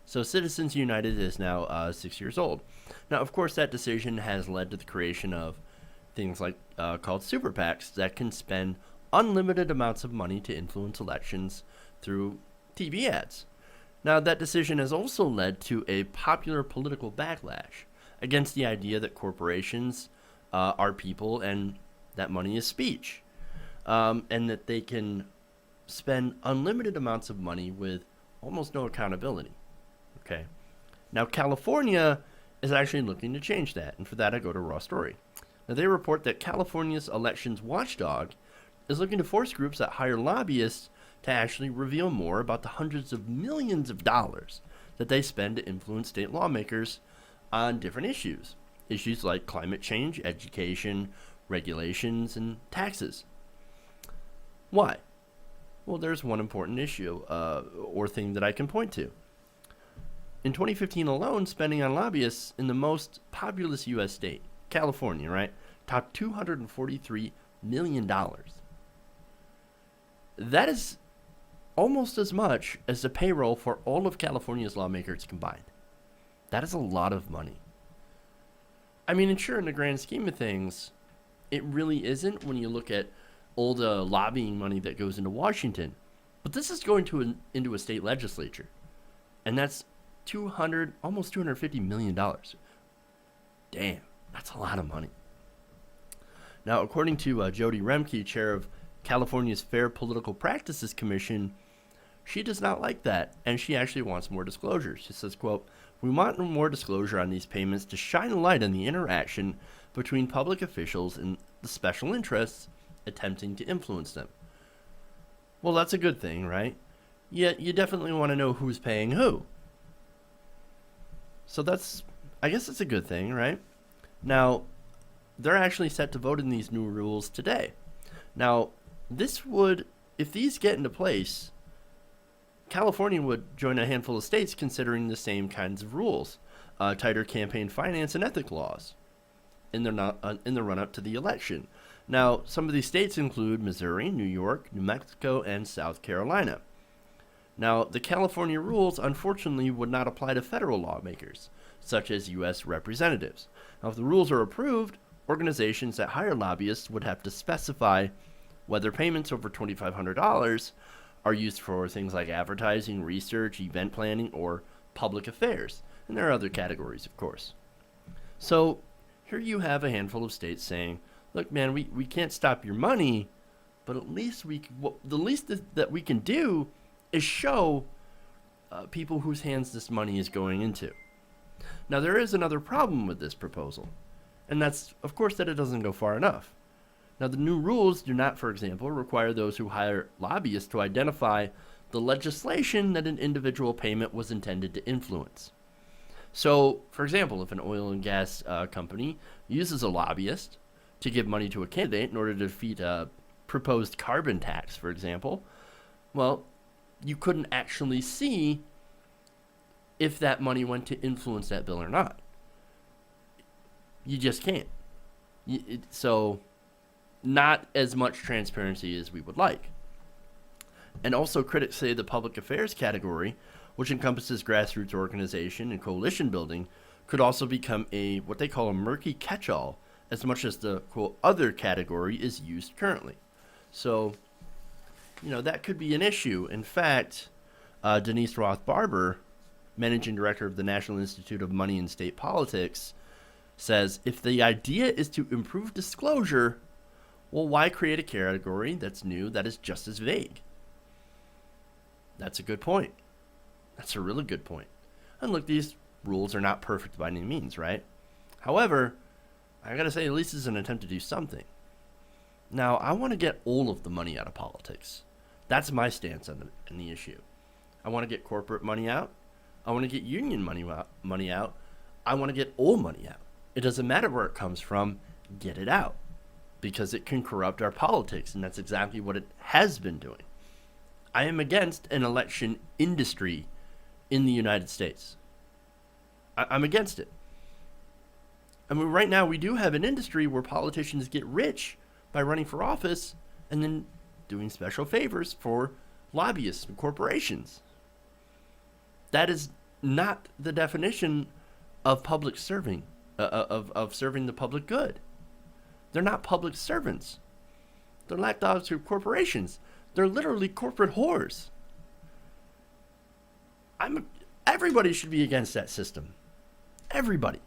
So Citizens United is now 6 years old. Now, of course, that decision has led to the creation of things like called super PACs that can spend unlimited amounts of money to influence elections through TV ads. Now, that decision has also led to a popular political backlash against the idea that corporations are people and that money is speech, and that they can spend unlimited amounts of money with almost no accountability. Okay. Now, California is actually looking to change that, and for that, I go to Raw Story. Now, they report that California's elections watchdog is looking to force groups that hire lobbyists to actually reveal more about the hundreds of millions of dollars that they spend to influence state lawmakers on different issues. Issues like climate change, education, regulations, and taxes. Why? Well, there's one important issue or thing that I can point to. In 2015 alone, spending on lobbyists in the most populous U.S. state, California, right, topped $243 million. That is almost as much as the payroll for all of California's lawmakers combined. That is a lot of money. I mean, and sure, in the grand scheme of things, it really isn't when you look at all the lobbying money that goes into Washington. But this is going into a state legislature. And that's almost $250 million. Damn, that's a lot of money. Now, according to Jodi Remke, chair of California's Fair Political Practices Commission, she does not like that, and she actually wants more disclosure. She says, quote, "We want more disclosure on these payments to shine a light on the interaction between public officials and the special interests attempting to influence them." Well, that's a good thing, right? Yet you definitely want to know who's paying who. So I guess it's a good thing, right? Now, they're actually set to vote in these new rules today. Now, if these get into place, California would join a handful of states considering the same kinds of rules, tighter campaign finance and ethic laws in the run-up to the election. Now, some of these states include Missouri, New York, New Mexico, and South Carolina. Now, the California rules, unfortunately, would not apply to federal lawmakers, such as U.S. representatives. Now, if the rules are approved, organizations that hire lobbyists would have to specify whether payments over $2,500 are used for things like advertising, research, event planning, or public affairs. And there are other categories, of course. So here you have a handful of states saying, look, man, we can't stop your money, but at least the least that we can do is show people whose hands this money is going into. Now, there is another problem with this proposal, and that's, of course, that it doesn't go far enough. Now, the new rules do not, for example, require those who hire lobbyists to identify the legislation that an individual payment was intended to influence. So, for example, if an oil and gas company uses a lobbyist to give money to a candidate in order to defeat a proposed carbon tax, for example, well, you couldn't actually see if that money went to influence that bill or not. You just can't. So, not as much transparency as we would like. And also, critics say the public affairs category, which encompasses grassroots organization and coalition building, could also become what they call a murky catch-all, as much as the, quote, other category is used currently. So, that could be an issue. In fact, Denise Roth-Barber, managing director of the National Institute of Money and State Politics, says, if the idea is to improve disclosure, well, why create a category that's new that is just as vague? That's a good point. That's a really good point. And look, these rules are not perfect by any means, right? However, I gotta say, at least it's an attempt to do something. Now, I want to get all of the money out of politics. That's my stance on the issue. I want to get corporate money out. I want to get union money out. I want to get all money out. It doesn't matter where it comes from. Get it out. Because it can corrupt our politics, and that's exactly what it has been doing. I am against an election industry in the United States. I'm against it. I mean, right now we do have an industry where politicians get rich by running for office and then doing special favors for lobbyists and corporations. That is not the definition of public serving, of serving the public good. They're not public servants. They're lapdogs to corporations. They're literally corporate whores. Everybody should be against that system. Everybody.